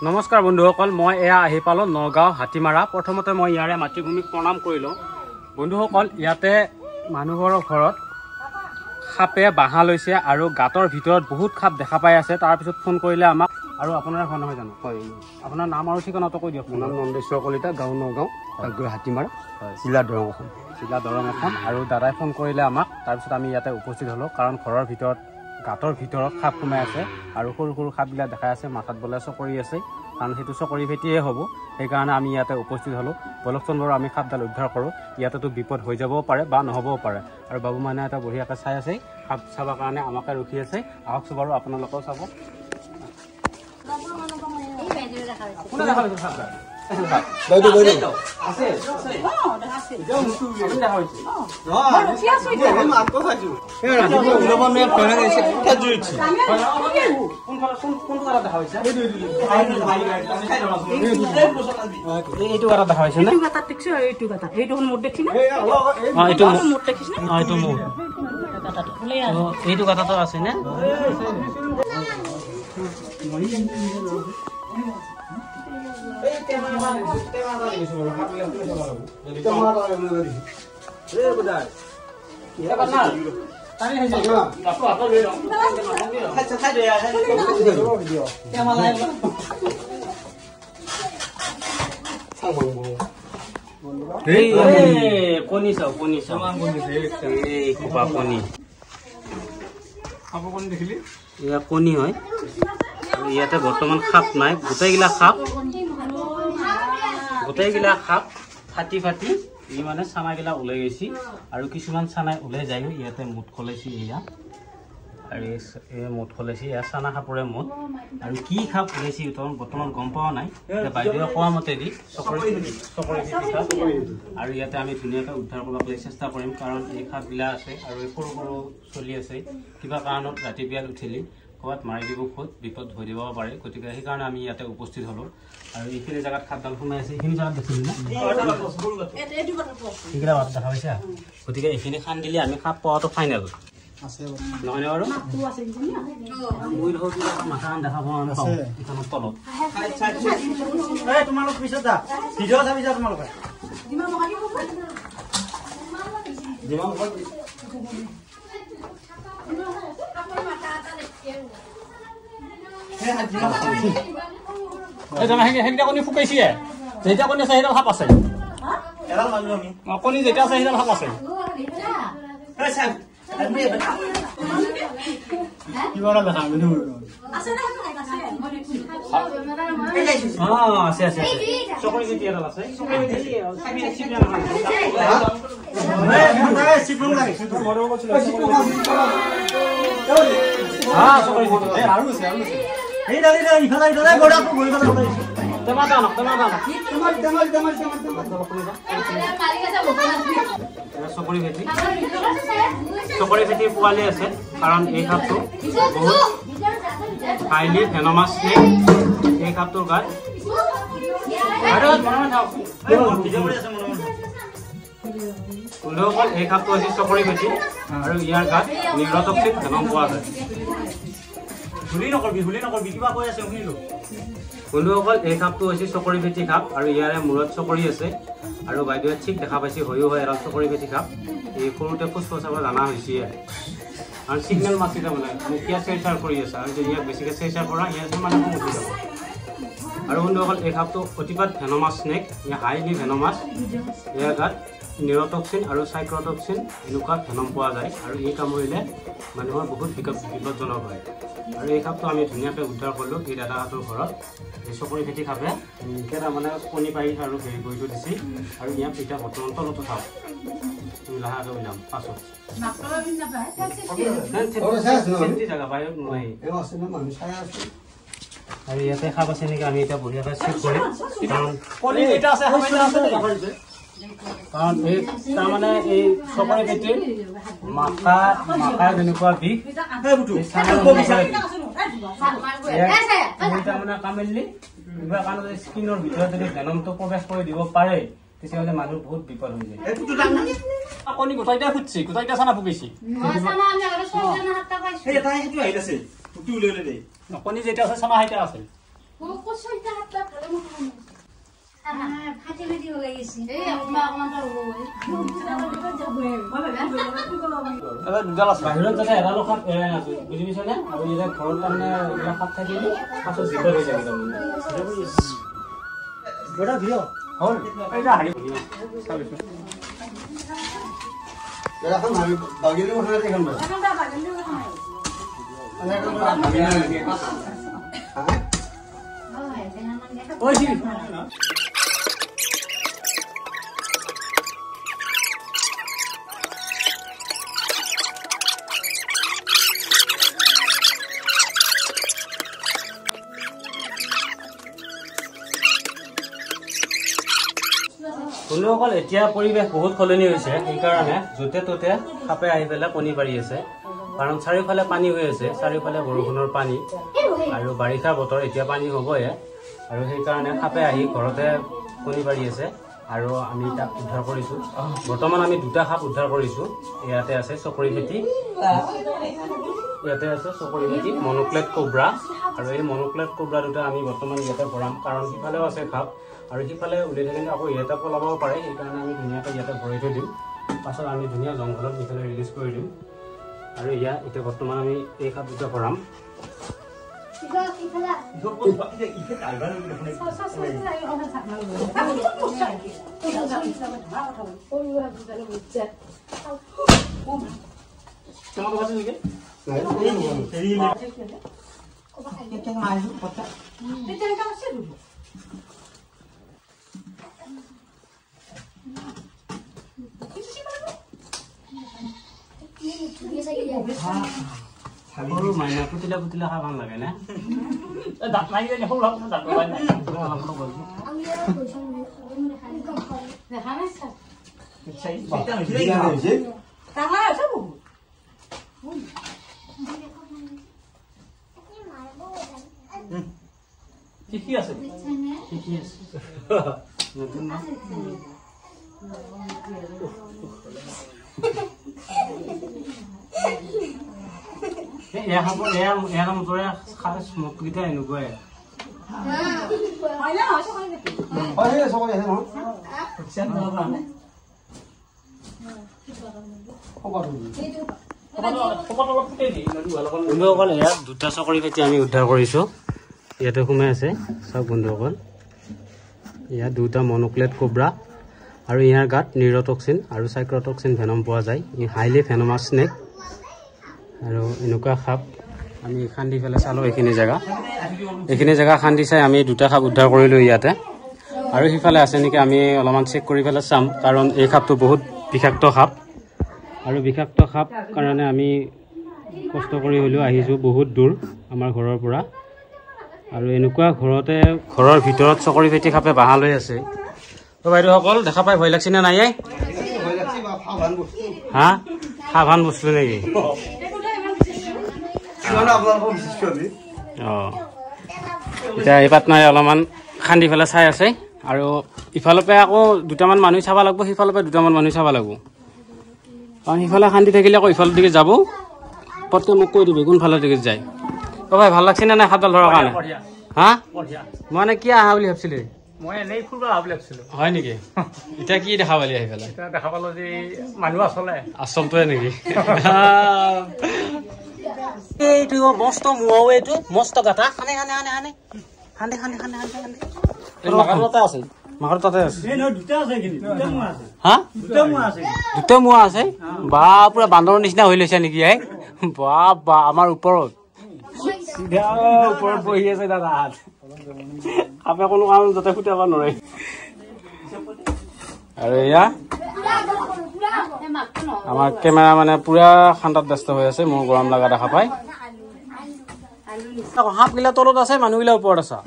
নমস্কাৰ বন্ধুসকল, মই এয়া আহি পালোঁ নগাঁও হাতীমাৰা। প্ৰথমতে মই ইয়াৰে মাতৃভূমিক প্ৰণাম কৰিলোঁ। বন্ধুসকল, ইয়াতে মানুহৰ ঘৰত সাপে বাঁহা লৈছে আৰু গাঁতৰ ভিতৰত বহুত সাপ দেখা পাই আছে। তাৰপিছত ফোন কৰিলে আমাক। আৰু আপোনাৰ ঘৰ নহয় জানো? হয়। আপোনাৰ নাম আৰু ঠিকনাটো কৈ দিয়ক। মোৰ নাম নন্দেশ্বৰ কলিতা, গাঁও নগাঁও, হাতীমাৰা, জিলা দৰং অসম। আৰু দাদাই ফোন কৰিলে আমাক। তাৰপিছত আমি ইয়াতে উপস্থিত হ'লোঁ, কাৰণ ঘৰৰ ভিতৰত গাঁতৰ ভিতৰত সাপ সোমাই আছে আৰু সৰু সৰু সাপবিলাক দেখাই আছে। মাথাত বোলে চকৰি আছে, কাৰণ সেইটো চকৰি ভেটিয়ে হ'ব। সেইকাৰণে আমি ইয়াতে উপস্থিত হ'লোঁ। বলকচোন বাৰু আমি সাপডাল উদ্ধাৰ কৰোঁ। ইয়াতেতো বিপদ হৈ যাবও পাৰে বা নহ'বও পাৰে। আৰু বাবু মানে এটা বঢ়িয়াকৈ চাই আছে, সাপ চাবৰ কাৰণে আমাকে ৰখি আছে। আহকচোন বাৰু, আপোনালোকেও চাব। কোনে দেখা পাইছে সাপডাল? এইটো কথাটো আছে নে? কণী চাও, কণী চাও, এয়া কণী হয়। ইয়াতে বৰ্তমান সাপ নাই, গোটেইগিলা সাপ ফাটি ফাটি ই মানে চানাগিলা ওলাই গৈছে আৰু কিছুমান চানাই ওলাই যায়। ইয়াতে মুঠ খলাইছে, এয়া আৰু এই মুঠ খলাইছে, এয়া চানা সাপৰে মুঠ। আৰু কি সাপ ওলাইছে বৰ্তমান গম পোৱা নাই। বাইদেৱে কোৱা মতেদি চকৰি সাপ। আৰু ইয়াতে আমি ধুনীয়াকৈ উদ্ধাৰ কৰিবলৈ চেষ্টা কৰিম, কাৰণ এই সাপবিলাক আছে আৰু এই সৰু সৰু চলি আছে। কিবা কাৰণত ৰাতি বিয়াত উঠিলি ক'ৰবাত মাৰি দিব, খুব বিপদ হৈ দিব পাৰে। গতিকে সেইকাৰণে আমি ইয়াতে উপস্থিত হ'লোঁ। আৰু এইখিনি জেগাত সাপডাল সোমাই আছে, এইখিনি জেগাত দেখিলি না? সেইকেইটা বাট দেখা পাইছা? গতিকে এইখিনি খান দিলে আমি সাপ পোৱাটো ফাইনেল নহয়নে বাৰু? মাথা দেখা পোৱা নাপাওঁ এইখনৰ তলত। তোমালোক পিছত যা, ভিডিঅ' চাবি যা তোমালোকে। সেইকেইটা কণী ফুকাইছে, যেইটা কণী আছে সেইডাল সাপ আছে। কণী যেইটা আছে সেইডাল সাপ আছে। চকৰি ভেটিৰ পোৱালি আছে, কাৰণ এই সাপটো বহুত হাইলি ভেনমাছ স্নেক। এই সাপটোৰ গাত বন্ধুসকল, এই সাপটো হৈছে চকৰি ভেটি আৰু ইয়াৰ গাত নিউৰটক্সিক ভেনম পোৱা যায়। কিবা কৈ আছে শুনিলো। বন্ধুসকল, এই সাপটো হৈছে চকৰি ভেটি সাপ আৰু ইয়াৰে মূৰত চকৰি আছে। আৰু বাইদেৱে ঠিক দেখা পাইছে, হয়ো হয় এডাল চকৰি ভেটি সাপ। এই সৰুতে ফুচফুচাব জানা হৈছে আৰু চিগনেল মাছি তাৰমানে মুখীয়া চেৰচাৰ কৰি আছে। আৰু যদি ইয়াক বেছিকৈ চেৰচাৰ কৰা, ইয়াত মানে উঠি যাব। আৰু বন্ধুসকল, এই সাপটো অতিপাত ভেনমাছ স্নেক, ইয়াৰ হাইলি ভেনমাছ। ইয়াৰ গাত নিউৰটক্সিন আৰু চাইক্ৰটক্সিন এনেকুৱা ভেনম পোৱা যায়, আৰু এই কামুৰিলে মানুহৰ বহুত বিপদজনক হয়। আৰু এই সাপটো আমি ধুনীয়াকৈ উদ্ধাৰ কৰিলোঁ এই দাদাহঁতৰ ঘৰত। এই চকৰি ভেটি সাপে তাৰমানে কণী পাৰি আৰু হেৰি কৰি থৈ দিছে। আৰু ইয়াক এতিয়া বৰ্তমান তলতো চাওঁ, তুমি লাহেকৈ ওলাম পাছত জেগা বাহিৰত নোৱাৰি। আৰু ইয়াতে সাপ আছে নেকি আমি এতিয়া বঢ়িয়াকৈ চেক কৰিম, কাৰণ এই তাৰমানে এই চকৰি ভেটিৰ মাথা যেনেকুৱা বিষ তাৰমানে কামিলি কিবা কাৰণে স্কিনৰ ভিতৰত যদি ভেনমটো প্ৰৱেশ কৰি দিব পাৰে, তেতিয়াহ'লে মানুহ বহুত বিপদ হৈ যায়। কণী গোটাইটা ফুটছি, গোটাইটা চানা ফুকিছি। কণী যেটা আছে চানা হাইটা আছে। বাহিৰত যাতে এডালো সাপ এৰাই নাছো বুজি পাইছানে আৰু এতিয়া ঘৰত তাৰমানে এইবিলাক সাপ থাকিলে পাছত বিপদ হৈ যাব বড়া ভিও হ'ল এইটা হাৰি চাবিছো এখন বাগিলে উঠা দেখোন এখন দা বাগিলে উঠা নাই এখন দা বাগিলে হ্যাঁ ওই জি বন্ধুসকল এতিয়া পৰিৱেশ বহুত সলনি হৈছে সেইকাৰণে য'তে ত'তে সাপে আহি পেলাই কণী পাৰি আছে কাৰণ চাৰিওফালে পানী হৈ আছে চাৰিওফালে বৰষুণৰ পানী আৰু বাৰিষা বতৰ এতিয়া পানী হ'বই আৰু সেইকাৰণে সাপে আহি ঘৰতে কণী পাৰি আছে আৰু আমি তাক উদ্ধাৰ কৰিছোঁ বৰ্তমান আমি দুটা সাপ উদ্ধাৰ কৰিছোঁ ইয়াতে আছে চকৰি ফেটি ইয়াতে আছে চকৰি ফেটি মনোক্লেট কোব্ৰা আৰু এই মনোক্লেট কোব্ৰা দুটা আমি বৰ্তমান ইয়াতে ভৰাম কাৰণ সিফালেও আছে সাপ আৰু সিফালে উলিয়াই থাকিলে আকৌ ইয়াতে পলাব পাৰে সেইকাৰণে আমি ধুনীয়াকৈ ইয়াতে ভৰাই থৈ দিম পাছত আমি ধুনীয়া জংঘলত সিফালে ৰিলিজ কৰি দিম আৰু এতিয়া বৰ্তমান আমি এই সাপ দুটা ভৰাম মাইনা পুতিলা পুতিলা খাই ভাল লাগে না দাঁত মাৰি যায় সৰু দাঁত লগাই নাই কি আছে নতুন না এয়া খাব এয়া মুঠৰে স্মককেইটা এনেকুৱাই বন্ধুসকল এয়া দুটা চকৰি ফেটি আমি উদ্ধাৰ কৰিছোঁ ইয়াতে সোমাই আছে চাওক বন্ধুসকল ইয়াত দুটা মনোক্লেট কোব্ৰা আৰু ইয়াৰ গাত নিউৰটক্সিন আৰু চাইক্ৰটক্সিন ভেনম পোৱা যায় ই হাইলি ভেনমাছ স্নেক আৰু এনেকুৱা সাপ আমি খান্দি পেলাই চালোঁ এইখিনি জেগা খান্দি চাই আমি দুটা সাপ উদ্ধাৰ কৰিলোঁ ইয়াতে আৰু সিফালে আছে নেকি আমি অলপমান চেক কৰি পেলাই চাম কাৰণ এই সাপটো বহুত বিষাক্ত সাপ আৰু বিষাক্ত সাপ কাৰণে আমি কষ্ট কৰি হ'লেও আহিছোঁ বহুত দূৰ আমাৰ ঘৰৰ পৰা আৰু এনেকুৱা ঘৰৰ ভিতৰত চকৰি ফেটি সাপে বাহা লৈ আছে তো বাইদেউসকল দেখা পাই ভয় লাগছে নে নাই হা সাৱধান বস্তু নেকি এতিয়া এই পাটনাই অলপমান খান্দি পেলাই চাই আছে আৰু ইফালৰ পৰা আকৌ দুটামান মানুহ চাব লাগিব সিফালৰ পৰা দুটামান মানুহ চাব লাগিব কাৰণ সিফালে খান্দি থাকিলে আকৌ ইফালৰ দিকে যাব পটকৈ মোক কৈ দিবি কোনফালৰ দিকে যায় ভাই ভাল লাগছে নে নাই সাপডাল ধৰাৰ কাৰণে হা মানে কি আহা বুলি ভাবছিলি মই এনেই ফুৰিব অহা বুলি ভাবিছিলোঁ হয় নেকি এতিয়া কি দেখা পালি আহি পেলাই দেখা পালোঁ যে মানুহ আচলটোৱে নেকি এইটো মস্ত মুৱাও এইটো মস্ত গাঁথা খানে আছে মাকৰ তাতে আছে দুটা মুৱা আছে বা পুৰা বান্দৰৰ নিচিনা হৈ লৈছে নেকি বা আমাৰ ওপৰত চিধা ওপৰত বহি আছে দাদা সাপে কোনো কাম যাতে ফুটাব নোৱাৰে আৰু এয়া আমাৰ কেমেৰা মানে পুৰা ঠাণ্ডাত ব্যস্ত হৈ আছে মোৰ গৰম লগা দেখা পাই সাপগিলা তলত আছে মানুহগিলা ওপৰত আছে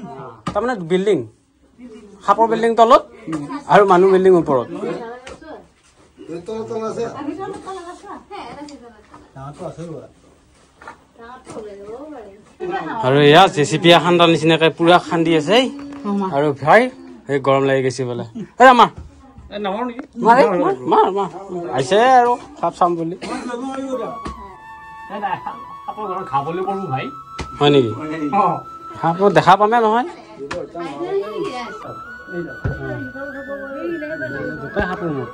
তাৰমানে বিল্ডিং সাপৰ বিল্ডিং তলত আৰু মানুহ বিল্ডিং ওপৰত আৰু এয়া জেচিপি খান্দাৰ নিচিনাকে পুৰা খান্দি আছে আৰু ভাই সেই গৰম লাগি গৈছে বোলে আমাৰ আহিছে আৰু সাপ চাম বুলি হয় নেকি সাপটো দেখা পামে নহয় দুটাই সাপৰ মুখ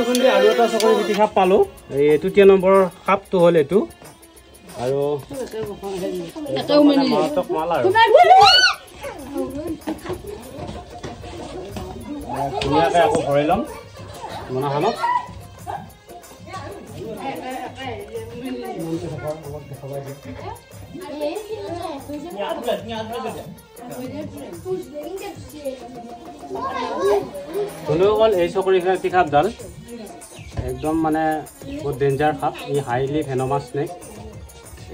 খুন্দি আৰু এটা চকৰি ফেটি সাপ পালোঁ এই তৃতীয় নম্বৰৰ সাপটো হ'ল এইটো আৰু মাল আৰু ধুনীয়াকৈ আকৌ ভৰাই ল'ম মনাখানত বন্ধুসকল এই চকৰি ফেটি সাপডাল একদম মানে বহুত ডেঞ্জাৰ সাপ ই হাইলি ভেনমাছ স্নেক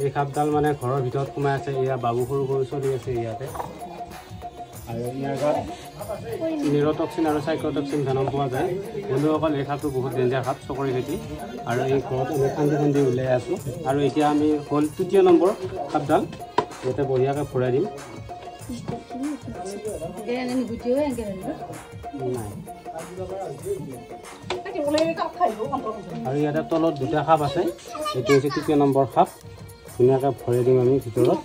এই সাপডাল মানে ঘৰৰ ভিতৰত সোমাই আছে এয়া বাবু সৰু সৰু চলি আছে ইয়াতে আৰু ইয়াৰ গাত নিৰটক্সিন আৰু চাইক্লটক্সিন ভেনম পোৱা যায় বন্ধুসকল এই সাপটো বহুত ডেঞ্জাৰ সাপ চকৰি ফেটি আৰু এই ঘৰত আমি খান্দি খান্দি ওলাই আছোঁ আৰু এতিয়া আমি হ'ল তৃতীয় নম্বৰ সাপডাল ইয়াতে বঢ়িয়াকৈ ভৰাই দিম আৰু ইয়াতে তলত দুটা সাপ আছে এইটো হৈছে তৃতীয় নম্বৰ সাপ ধুনীয়াকৈ ভৰাই দিম আমি ভিতৰত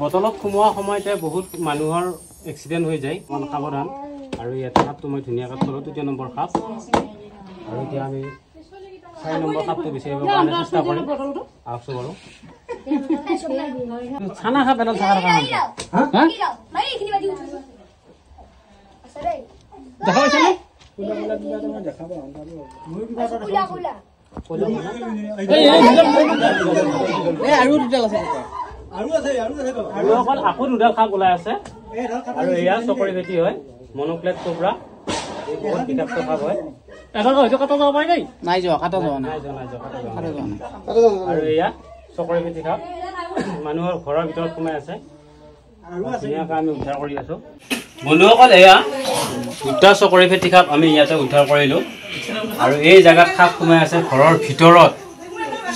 বটলত সোমোৱা সময়তে বহুত মানুহৰ এক্সিডেণ্ট হৈ যায় অকণ সাৱধান আৰু ইয়াতে সাপটো মই ধুনীয়াকৈ তলত তৃতীয় নম্বৰ সাপ আৰু এতিয়া আমি 4 নম্বৰ সাপটো বিচাৰিবৰ কাৰণে চেষ্টা কৰিম আহকচোন বাৰু ছানা সাপ এডাল থকাৰ কাৰণে দেখা পাইছেনে আকৌ দুডাল সাপ ওলাই আছে আৰু এয়া চকৰি ফেটি হয় মনোপ্লেট কোবৰা বহুত বিষাক্ত সাপ হয় এডাল হয়তো কাটা যাব পাৰে নাই নাই যোৱা কাটা যোৱা নাই আৰু এয়া চকৰি ফেটি সাপ মানুহৰ ঘৰৰ ভিতৰত সোমাই আছে ধুনীয়াকৈ আমি উদ্ধাৰ কৰি আছো বন্ধুসকল এয়া দুটা চকৰি ফেটি সাপ আমি ইয়াতে উদ্ধাৰ কৰিলোঁ আৰু এই জেগাত সাপ সোমাই আছে ঘৰৰ ভিতৰত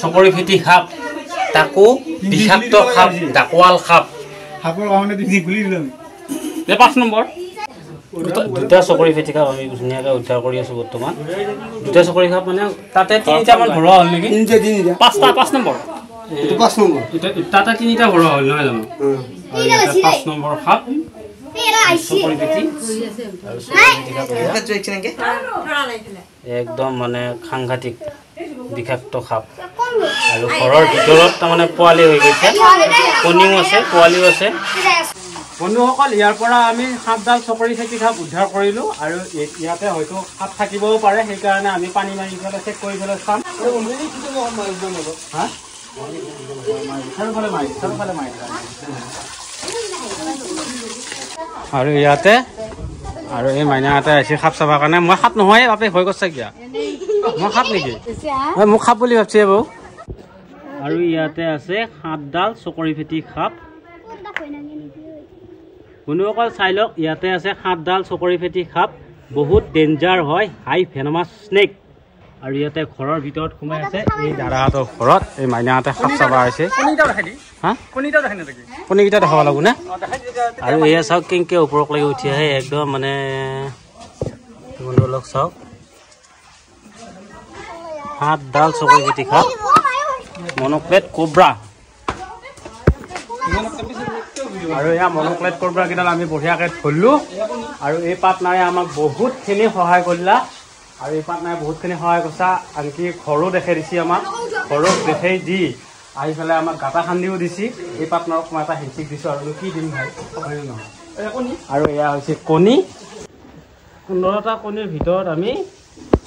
চকৰি ফেটি সাপ তাকো বিষাক্ত সাপ ডাকোৱাল সাপ সাপৰ কাৰণে গুলি দিলোঁ 5 নম্বৰ দুটা চকৰি ফেটি সাপ আমি ধুনীয়াকৈ উদ্ধাৰ কৰি আছোঁ বৰ্তমান দুটা চকৰি সাপ মানে তাতে 3টামান ভৰোৱা হ'ল নেকি 5 নম্বৰ তাতে 3টা ভৰোৱা হ'ল নহয় জানো আৰু ইয়াতে 5 নম্বৰ সাপ চকৰি ফেটি একদম মানে সাংঘাতিক বিষাক্ত সাপ আৰু ঘৰৰ ভিতৰত তাৰমানে পোৱালি হৈ গৈছে কণীও আছে পোৱালিও আছে বন্ধুসকল ইয়াৰ পৰা আমি সাপডাল চকৰি ফেটি সাপ উদ্ধাৰ কৰিলোঁ আৰু ইয়াতে হয়তো সাপ থাকিবও পাৰে সেইকাৰণে আমি পানী মাৰি পেলাই চেক কৰি পেলাই চাম আৰু ইয়াতে আৰু এই মাইনাহঁতে আহিছে সাপ চাবৰ কাৰণে মই সাপ নহয় বাপে ভয় কৰিছে কিয়া মই সাপ নেকি মোক সাপ বুলি ভাবছি বৌ আৰু ইয়াতে আছে 7ডাল চকৰি ফেটি সাপ বন্ধুসকল চাই লওক ইয়াতে আছে 7ডাল চকৰি ফেটি সাপ বহুত ডেঞ্জাৰ হয় হাই ভেনমাছ স্নেক আৰু ইয়াতে ঘৰৰ ভিতৰত সোমাই আছে এই দাদাহঁতৰ ঘৰত এই মাইনাহঁতে সাপ চাব আহিছে কণীকেইটা দেখাব লাগিব নে আৰু এয়া চাওক কেনেকৈ ওপৰক লাগি উঠি আহে একদম মানে বন্ধু লগ চাওক 7ডাল চকৰি ফেটি সাপ মনোপ্লেট কোবৰা আৰু এয়া মনোপ্লেট কোবৰা কেইডাল আমি বঢ়িয়াকৈ ধৰিলোঁ আৰু এই পাৰ্টনাৰে আমাক বহুতখিনি সহায় কৰিলা আৰু এই পাৰ্টনাৰে বহুতখিনি সহায় কৰিছা আনকি ঘৰো দেখাই দিছে আমাক ঘৰক দেখাই দি আহি পেলাই আমাক গাঁটা খান্দিও দিছে এই পাৰ্টনাৰক মই এটা হেঁচিক দিছোঁ আৰু কি দিম ভাই নহয় আৰু এয়া হৈছে কণী 15টা কণীৰ ভিতৰত আমি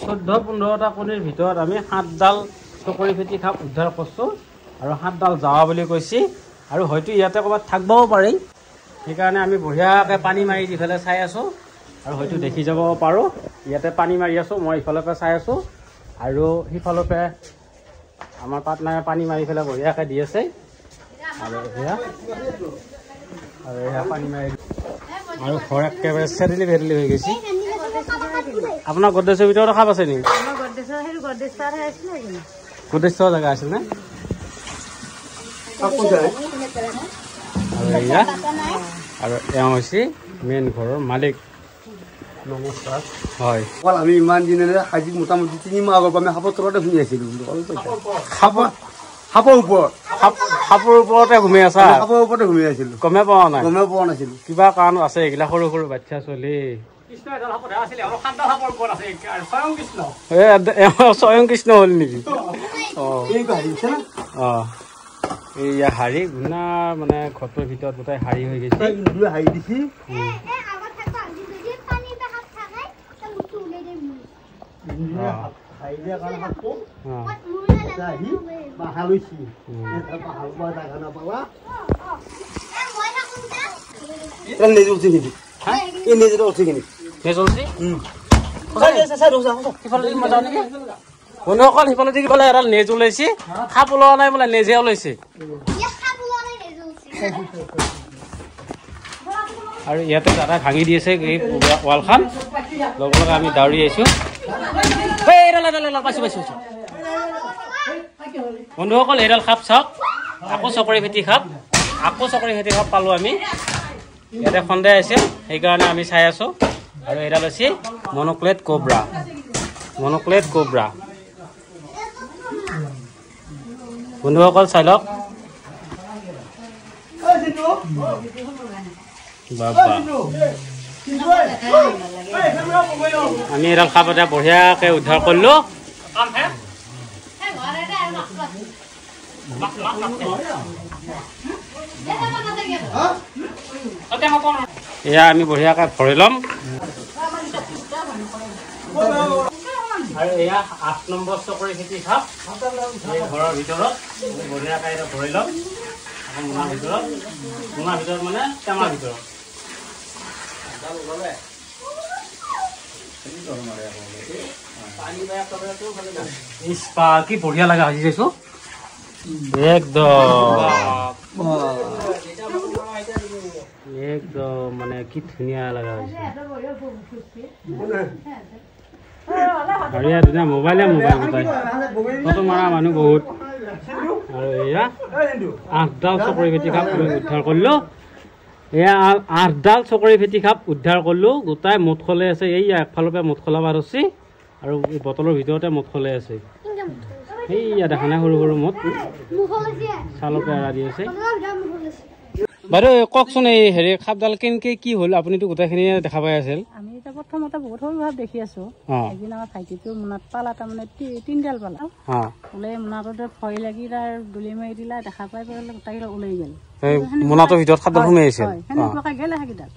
14-15টা কণীৰ ভিতৰত আমি 7ডাল চকৰি ফেটি সাপ উদ্ধাৰ কৰিছোঁ আৰু 7ডাল যাৱা বুলি কৈছে আৰু হয়তো ইয়াতে ক'ৰবাত থাকিবও পাৰে সেইকাৰণে আমি বঢ়িয়াকৈ পানী মাৰি দি পেলাই চাই আছোঁ আৰু হয়তো দেখি যাব পাৰোঁ ইয়াতে পানী মাৰি আছোঁ মই ইফালৰ পৰা চাই আছোঁ আৰু সিফালৰ পৰা আমাৰ পাৰ্টনাৰে পানী মাৰি পেলাই বঢ়িয়াকৈ দি আছে আৰু এয়া পানী মাৰি আৰু ঘৰ একেবাৰে চেটেলি ভেটেলি হৈ গৈছে আপোনাৰ গড্ৰেজৰ ভিতৰত সাপ আছে নেকি গড্ৰেজৰ জেগা আছিল নে আৰু এয়া আৰু এওঁ হৈছে মেইন ঘৰৰ মালিক নমস্কাৰ হয় অকল আমি ইমান দিনেৰে আজি মোটামুটি 3 মাহ আগৰ পৰা আমি সাপৰ তলতে ঘূমি আছিলোঁ সাপৰ ওপৰত সাপৰ ওপৰতে ঘূমি আছা সাপৰ ওপৰতে ঘূমি আছিলোঁ গমে পোৱা নাছিলোঁ কিবা কাৰণ আছে এইগিলা সৰু সৰু বাচ্চা চলি স্বয়ং কৃষ্ণ হ'ল নেকি এইয়া শাৰী ঘূণা মানে ঘৰটোৰ ভিতৰত গোটেই শাৰী হৈ গৈছে হাৰি দিছি বন্ধুসকল সিফালে দেখি বোলে এডাল নেজ ওলাইছে সাপ ওলোৱা নাই বোলে নেজে ওলাইছে আৰু ইয়াতে দাদা ভাঙি দি আছে এই ৱালখন লগে লগে আমি দাউৰি আহিছোঁ বন্ধুসকল এইডাল সাপ চাওক আকৌ চকৰি ফেটি সাপ পালোঁ আমি ইয়াতে সন্দেহ আছিল সেইকাৰণে আমি চাই আছোঁ আৰু এইডাল হৈছে মন'ক্লেট কোব্ৰা বন্ধুসকল চাই লওক আমি এডাল সাপ এটা বঢ়িয়াকৈ উদ্ধাৰ কৰিলোঁ এয়া আমি বঢ়িয়াকৈ ভৰি ল'ম আৰু এয়া 8 নম্বৰ চকৰি খেতি সাপ ঘৰৰ ভিতৰত বঢ়িয়াকৈ এটা ভৰি ল'ম মোনাৰ ভিতৰত মানে টেমাৰ ভিতৰত কি বঢ়িয়া লগা হৈছে চাইছো একদম মানে কি ধুনীয়া লগা হৈছে আৰু ইয়াত ধুনীয়া মোবাইল গোটাই ফটো মৰা মানুহ বহুত আৰু এয়া 8ডাল চকৰি ফেটি সাপ উদ্ধাৰ কৰিলোঁ এয়া 8ডাল চকৰি ফেটি সাপ উদ্ধাৰ কৰিলোঁ গোটাই মুঠ খলাই আছে এইয়া একফালৰ পৰা মুঠ খলাব ধৰিছে আৰু বটলৰ ভিতৰতে মুঠ খলাই আছে এইয়া দেখা নাই সৰু সৰু মুঠ চালৰ পৰা এৰা দি আছে বাইদেউ কওকচোন এই হেৰি সাপডাল কেনেকৈ কি হ'ল আপুনিতো গোটেইখিনি দেখা পাই আছিল আমি এতিয়া প্ৰথমতে বহুত সৰু ভাৱ দেখি আছো এদিন আমাৰ ভাইটিটো মোনাত পালা তাৰমানে 3ডাল পালা ওলাই মোনাটোতে ভয় লাগি তাৰ দলি মাৰি দিলা দেখা পাই পেলাই গোটেইকেইটা ওলাই গ'ল মোনাটোৰ ভিতৰত সাপডাল সোমাই আছিল সেনেকুৱাকৈ গ'লে সেইকেইডাল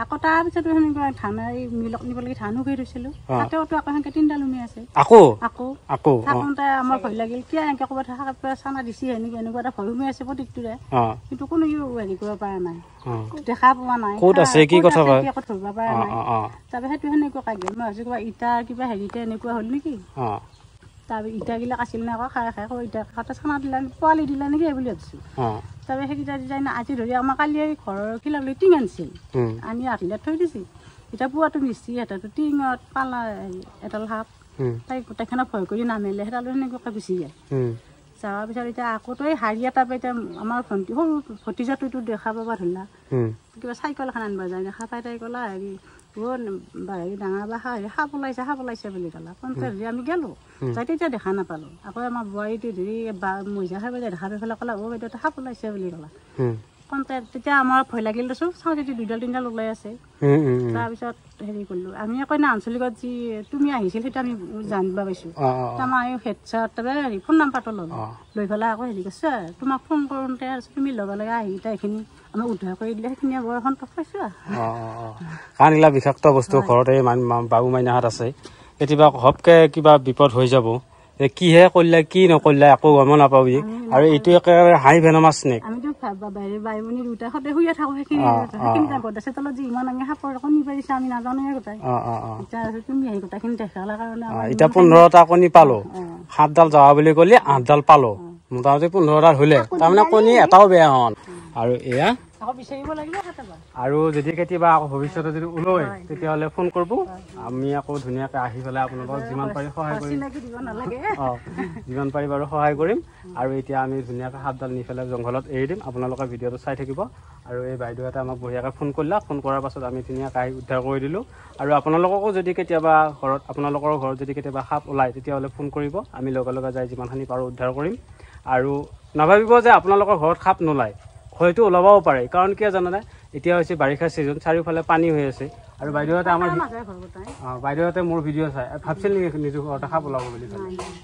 আকৌ তাৰপিছত সেনেকুৱা ধান মিলক নিবলৈকে ধানো কৰি থৈছিলোঁ তাতেওতো আকৌ সেনেকৈ 3ডাল সোমাই আছে আকৌ থাকোঁতে আমাৰ ভয় লাগিল কিয় এনেকৈ ক'ৰবাত চানা দিছে সেনেকৈ এনেকুৱা এটা ভয় সোমাই আছে প্ৰত্যেকটোৰে কিন্তু কোনো হেৰি কৰিব পৰা নাই দেখা পোৱা নাই ক'ত আছে কি কথা ধৰিব পৰা নাই তাৰপৰা সেইটো সেনেকুৱাকৈ গ'ল মই ভাবিছোঁ কিবা ইটাৰ কিবা হেৰিতে এনেকুৱা হ'ল নেকি তাৰপৰা ইটাবিলাক আছিল নে আকৌ খাই আকৌ ইটা খাওঁতে চানা দিলা পোৱালি দিলা নেকি এই বুলি ভাবিছোঁ তাৰপৰা সেইকেইটা ডিজাইন আজি ধৰি আমাৰ কালি ঘৰৰ খিলালৈ টিং আনিছিল আনি আঠিলাত থৈ দিছিল এতিয়া পুৱাটো মিস্ত্ৰী এটাতো টিঙত পালা এডাল সাপ তাই গোটেইখনত ভয় কৰি নামিলে সেইডালো সেনেকুৱাকৈ গুচি যায় যাৱাৰ পিছত এতিয়া আকৌতো এই হাৰি এটা এতিয়া আমাৰ ভণ্টি সৰু ভতিজাটোতো দেখা পাব ধৰিলা কিবা চাইকেল এখন আনিব যায় দেখা পাই তাই ক'লা হেৰি হেৰি ডাঙৰ বা সাপ ওলাইছে বুলি ক'লা পঞ্চায়ত ধৰি আমি গ'লোঁ যাই তেতিয়া দেখা নাপালোঁ আকৌ আমাৰ বোৱাৰীটো ধৰি মহিলা খাই পেলাই দেখা পাই পেলাই ক'লা বাইদেউ সাপ ওলাইছে বুলি ক'লা পঞ্চায়ত তেতিয়া আমাৰ ভয় লাগিল দেচোন চাওঁ যদি 2ডাল 3ডাল ওলাই আছে তাৰপিছত হেৰি কৰিলোঁ আমি আকৌ আঞ্চলিকত যি তুমি আহিছিল সেইটো আমি জানিব পাইছোঁ আমাৰ এই হেডছাৰ হেৰি ফোন নাম্বাৰটো ল'লোঁ লৈ পেলাই আকৌ হেৰি কৈছে তোমাক ফোন কৰোঁতে তুমি লগে লগে আহি এইখিনি আমাক উদ্ধাৰ কৰি দিলে সেইখিনি বৰ সন্তোষ পাইছোঁ কাৰণ এইবিলাক বিষাক্ত বস্তু ঘৰতে বাবু মাইনাহঁত আছে কেতিয়াবা ঘপকৈ কিবা বিপদ হৈ যাব কিহে কৰিলে কি নকৰিলে আকৌ গম নাপাবি আৰু এইটো একেবাৰে হাই ভেনমাছ স্নেক আমিতো বাই ভনী দুটা সদায় শুয়ে থাকোঁ সেইখিনি গডাছে তলত যি ইমান আমি সাপৰ কণী পাৰিছে আমি নাজানোৱে গোটাই এতিয়া তুমি আহি গোটাইখিনি দেখালা কাৰণে এতিয়া 15টা কণী পালোঁ 7ডাল যাৱা বুলি ক'লে 8ডাল পালোঁ মোটামুটি 15ডাল হ'লে তাৰমানে কণী এটাও বেয়া হোৱা আৰু এয়া আকৌ বিচাৰিব লাগিব কেতিয়াবা আৰু যদি কেতিয়াবা আকৌ ভৱিষ্যতে যদি ওলয় তেতিয়াহ'লে ফোন কৰিব আমি আকৌ ধুনীয়াকৈ আহি পেলাই আপোনালোকক যিমান পাৰি সহায় কৰিম যিমান পাৰি বাৰু সহায় কৰিম আৰু এতিয়া আমি ধুনীয়াকৈ সাপডাল নি পেলাই জংঘলত এৰি দিম আপোনালোকে ভিডিঅ'টো চাই থাকিব আৰু এই বাইদেউহঁতে আমাক বঢ়িয়াকৈ ফোন কৰিলা ফোন কৰাৰ পাছত আমি ধুনীয়াকৈ আহি উদ্ধাৰ কৰি দিলোঁ আৰু আপোনালোককো যদি কেতিয়াবা আপোনালোকৰ ঘৰত যদি কেতিয়াবা সাপ ওলায় তেতিয়াহ'লে ফোন কৰিব আমি লগে লগে যাই যিমানখিনি পাৰোঁ উদ্ধাৰ কৰিম আৰু নাভাবিব যে আপোনালোকৰ ঘৰত সাপ নোলায় হয়তো ওলাবও পাৰে কাৰণ কিয় জানানে এতিয়া হৈছে বাৰিষা ছিজন চাৰিওফালে পানী হৈ আছে আৰু বাইদেউহঁতে আমাৰ বাইদেউহঁতে মোৰ ভিডিঅ' চাই ভাবছিল নেকি নিজৰ ঘৰতে সাপ ওলাব বুলি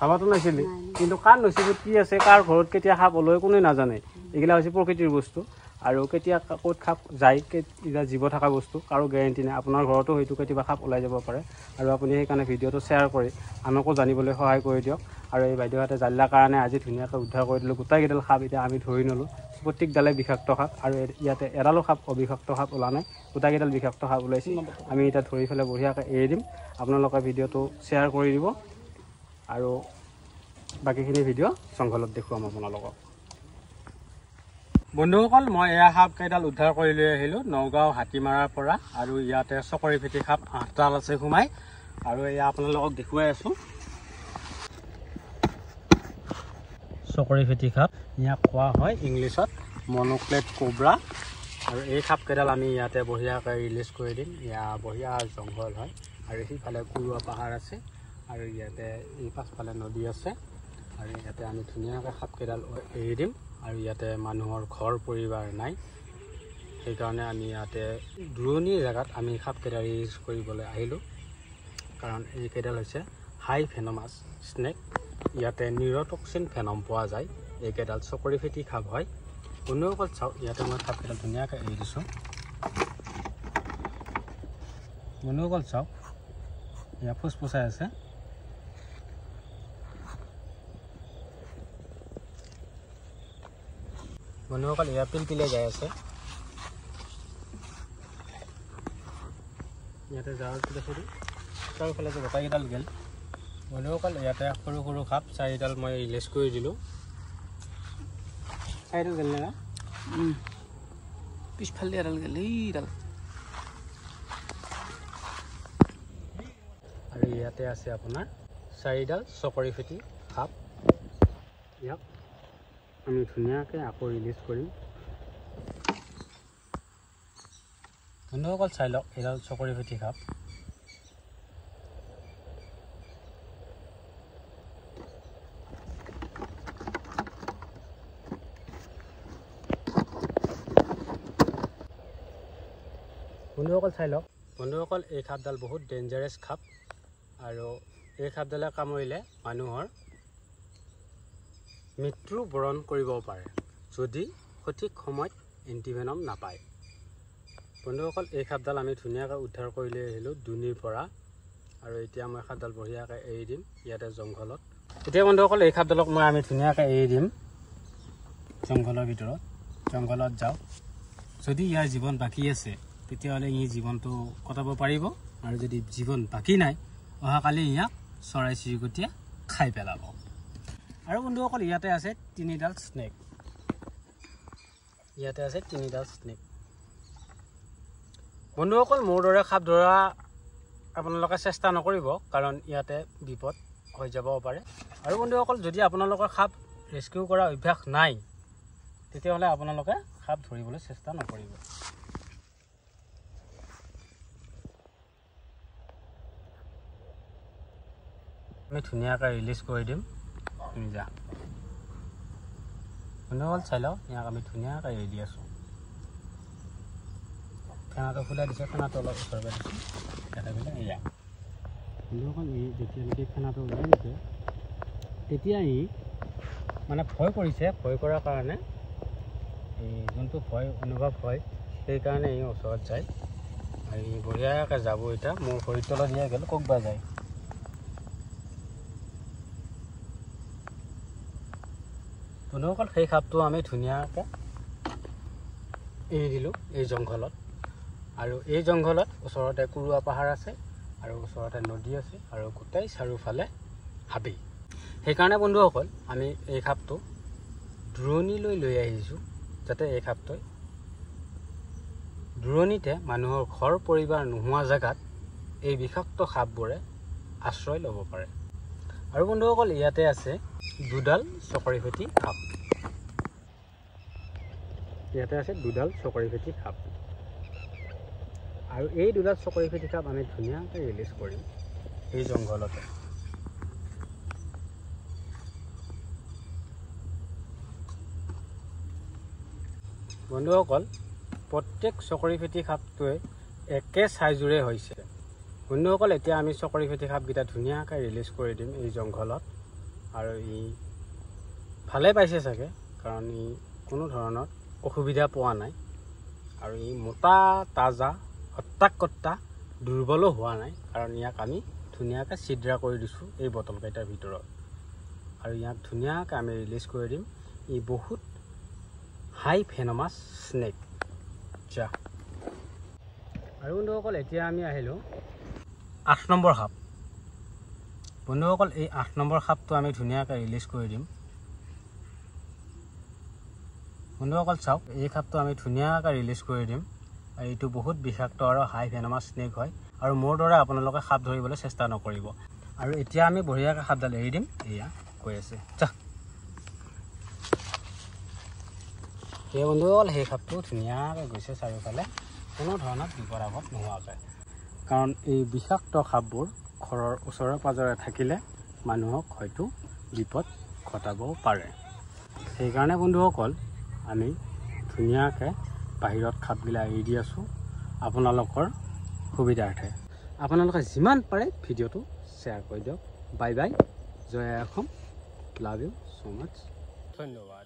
ভাবাতো নাছিল কিন্তু কাৰ নচিবত কি আছে কাৰ ঘৰত কেতিয়া সাপ ওলায় কোনে নাজানে এইগিলা হৈছে প্ৰকৃতিৰ বস্তু আৰু কেতিয়া ক'ত সাপ যায় কেতিয়া জীৱ থকা বস্তু কাৰো গেৰেণ্টি নাই আপোনাৰ ঘৰতো হয়তো কেতিয়াবা সাপ ওলাই যাব পাৰে আৰু আপুনি সেইকাৰণে ভিডিঅ'টো শ্বেয়াৰ কৰি আনকো জানিবলৈ সহায় কৰি দিয়ক আৰু এই বাইদেউহঁতে জানিলাৰ কাৰণে আজি ধুনীয়াকৈ উদ্ধাৰ কৰি দিলোঁ গোটেইকেইডাল সাপ এতিয়া আমি ধৰি নলোঁ প্ৰত্যেকডালে বিষাক্ত সাপ আৰু ইয়াতে এডালো সাপ অবিষাক্ত সাপ ওলা নাই গোটেইকেইডাল বিষাক্ত সাপ ওলাইছে আমি এতিয়া ধৰি পেলাই বঢ়িয়াকৈ এৰি দিম আপোনালোকে ভিডিঅ'টো শ্বেয়াৰ কৰি দিব আৰু বাকীখিনি ভিডিঅ' জংঘলত দেখুৱাম আপোনালোকক বন্ধুসকল মই এয়া সাপ কেইডাল উদ্ধাৰ কৰি লৈ আহিলোঁ নগাঁও হাতীমাৰাৰ পৰা আৰু ইয়াতে চকৰি ফেটি সাপ 8ডাল আছে সোমাই আৰু এয়া আপোনালোকক দেখুৱাই আছোঁ চকৰি ফেটি সাপ ইয়াক কোৱা হয় ইংলিছত মনোক্লেট কোব্ৰা আৰু এই সাপকেইডাল আমি ইয়াতে বঢ়িয়াকৈ ৰিলিজ কৰি দিম ইয়াৰ বঢ়িয়া জংঘল হয় আৰু সিফালে কুৰুৱা পাহাৰ আছে আৰু ইয়াতে এই পাছফালে নদী আছে আৰু ইয়াতে আমি ধুনীয়াকৈ সাপকেইডাল এৰি দিম আৰু ইয়াতে মানুহৰ ঘৰ পৰিবাৰ নাই সেইকাৰণে আমি ইয়াতে দূৰণিৰ জেগাত আমি সাপকেইডাল ৰিলিজ কৰিবলৈ আহিলোঁ কাৰণ এইকেইডাল হৈছে হাই ভেনমাছ স্নেক ইয়াতে নিউৰটক্সিন ভেনম পোৱা যায় এইকেইডাল চকৰি ফেটি সাপ হয় বন্ধুসকল চাওক ইয়াতে মই সাপকেইডাল ধুনীয়াকৈ এৰি দিছোঁ বন্ধুসকল চাওক ইয়াত ফুচফুচাই আছে বন্ধুসকল এয়া পিলপিলে যাই আছে ইয়াতে যাৱাৰ দেখি চাৰিওফালে যে গোটাইকেইডাল গেল বন্ধুসকল ইয়াতে সৰু সৰু সাপ 4ডাল মই ৰিলিজ কৰি দিলোঁ 4ডাল গেল না পিছফালে এডাল গেল এইডাল আৰু ইয়াতে আছে আপোনাৰ 4ডাল চকৰি ফেটি সাপ ইয়াক আমি ধুনীয়াকৈ আকৌ ৰিলিজ কৰিম বন্ধুসকল চাই লওক এডাল চকৰি ফেটি সাপ বন্ধুসকল চাই লওক বন্ধুসকল এই সাপডাল বহুত ডেঞ্জাৰাছ সাপ আৰু এই সাপডালে কামুৰিলে মানুহৰ মৃত্যু বৰণ কৰিব পাৰে যদি সঠিক সময়ত এণ্টিভেনম নাপায় বন্ধুসকল এই সাপডাল আমি ধুনীয়াকৈ উদ্ধাৰ কৰি লৈ আহিলোঁ দুনিৰ পৰা আৰু এতিয়া মই সাপডাল বঢ়িয়াকৈ এৰি দিম ইয়াতে জংঘলত এতিয়া বন্ধুসকল এই সাপডালক আমি ধুনীয়াকৈ এৰি দিম জংঘলৰ ভিতৰত জংঘলত যাওক যদি ইয়াৰ জীৱন বাকী আছে তেতিয়াহ'লে ই জীৱনটো কটাব পাৰিব আৰু যদি জীৱন বাকী নাই অহাকালি ইয়াক চৰাই চিৰিকটিয়ে খাই পেলাব আৰু বন্ধুসকল ইয়াতে আছে 3ডাল স্নেক বন্ধুসকল মোৰ দৰে সাপ ধৰা আপোনালোকে চেষ্টা নকৰিব কাৰণ ইয়াতে বিপদ হৈ যাব পাৰে আৰু বন্ধুসকল যদি আপোনালোকৰ সাপ ৰেস্কিউ কৰা অভ্যাস নাই তেতিয়াহ'লে আপোনালোকে সাপ ধৰিবলৈ চেষ্টা নকৰিব আমি ধুনীয়াকৈ ৰিলিজ কৰি দিম তুমি যা বন্ধুসকল চাই লওক ইয়াক আমি ধুনীয়াকৈ এৰি দি আছোঁ ফেনাটো খোলাই দিছে ফেনাটো অলপ ওচৰলৈ দিছোঁ এটা বোলে এয়া বন্ধুসকল ই যেতিয়ালৈকে ফেনাটো ওলাই দিছে তেতিয়া ই মানে ভয় কৰিছে ভয় কৰাৰ কাৰণে এই যোনটো ভয় অনুভৱ হয় সেইকাৰণে ই ওচৰত যায় আৰু ই বঢ়িয়াকৈ যাব এতিয়া মোৰ ভৰিৰ তলত দিয়া গ'ল ক'ৰবাত যায় বন্ধুসকল সেই সাপটো আমি ধুনীয়াকৈ এৰি দিলোঁ এই জংঘলত আৰু এই জংঘলত ওচৰতে কুৰুৱা পাহাৰ আছে আৰু ওচৰতে নদী আছে আৰু গোটেই চাৰিওফালে হাবি সেইকাৰণে বন্ধুসকল আমি এই সাপটো দূৰণিলৈ লৈ আহিছোঁ যাতে এই সাপটোৱে দূৰণিতে মানুহৰ ঘৰ পৰিবাৰ নোহোৱা জেগাত এই বিষাক্ত সাপবোৰে আশ্ৰয় ল'ব পাৰে। আৰু বন্ধুসকল ইয়াতে আছে দুডাল চকৰিফেটি সাপ। ইয়াতে আছে দুডাল চকৰিফেটি সাপ। আৰু এই দুডাল চকৰিফেটি সাপ আমি ধুনীয়াকৈ ৰিলিজ কৰিম এই জংঘলতে। বন্ধুসকল প্ৰত্যেক চকৰিফেটি সাপটোৱে একে চাইজৰে হৈছে। বন্ধুসকল এতিয়া আমি চকৰিফেটি সাপকেইটা ধুনীয়াকৈ ৰিলিজ কৰি দিম এই জংঘলত। আৰু ই ভালে পাইছে চাগে, কাৰণ ই কোনো ধৰণৰ অসুবিধা পোৱা নাই। আৰু ই মোটা তাজা হত্যাকৰ্তা দুৰ্বলো হোৱা নাই, কাৰণ ইয়াক আমি ধুনীয়াকৈ ছিদ্ৰা কৰি দিছোঁ এই বটলকেইটাৰ ভিতৰত। আৰু ইয়াক ধুনীয়াকৈ আমি ৰিলিজ কৰি দিম। ই বহুত হাই ভেনমাছ স্নেক। যা আৰু বন্ধুসকল এতিয়া আমি আহিলোঁ 8 নম্বৰ সাপ। বন্ধুসকল এই 8 নম্বৰ সাপটো আমি ধুনীয়াকৈ ৰিলিজ কৰি দিম। বন্ধুসকল চাওক, এই সাপটো আমি ধুনীয়াকৈ ৰিলিজ কৰি দিম। এইটো বহুত বিষাক্ত আৰু হাই ভেনমাছ স্নেক হয়। আৰু মোৰ দৰে আপোনালোকে সাপ ধৰিবলৈ চেষ্টা নকৰিব। আৰু এতিয়া আমি বঢ়িয়াকৈ সাপডাল এৰি দিম। এয়া কৈ আছে যা। সেই বন্ধুসকল সেই সাপটো ধুনীয়াকৈ গৈছে চাৰিওফালে, কোনো ধৰণৰ বিপদ আপদ নোহোৱাকৈ। কাৰণ এই বিষাক্ত সাপবোৰ ঘৰৰ ওচৰে পাজৰে থাকিলে মানুহক হয়তো বিপদ ঘটাবও পাৰে। সেইকাৰণে বন্ধুসকল আমি ধুনীয়াকৈ বাহিৰত সাপবিলাক এৰি দি আছোঁ আপোনালোকৰ সুবিধাৰ্থে। আপোনালোকে যিমান পাৰে ভিডিঅ'টো শ্বেয়াৰ কৰি দিয়ক। Bye bye, Jay Assam, love you so' মাছ, ধন্যবাদ।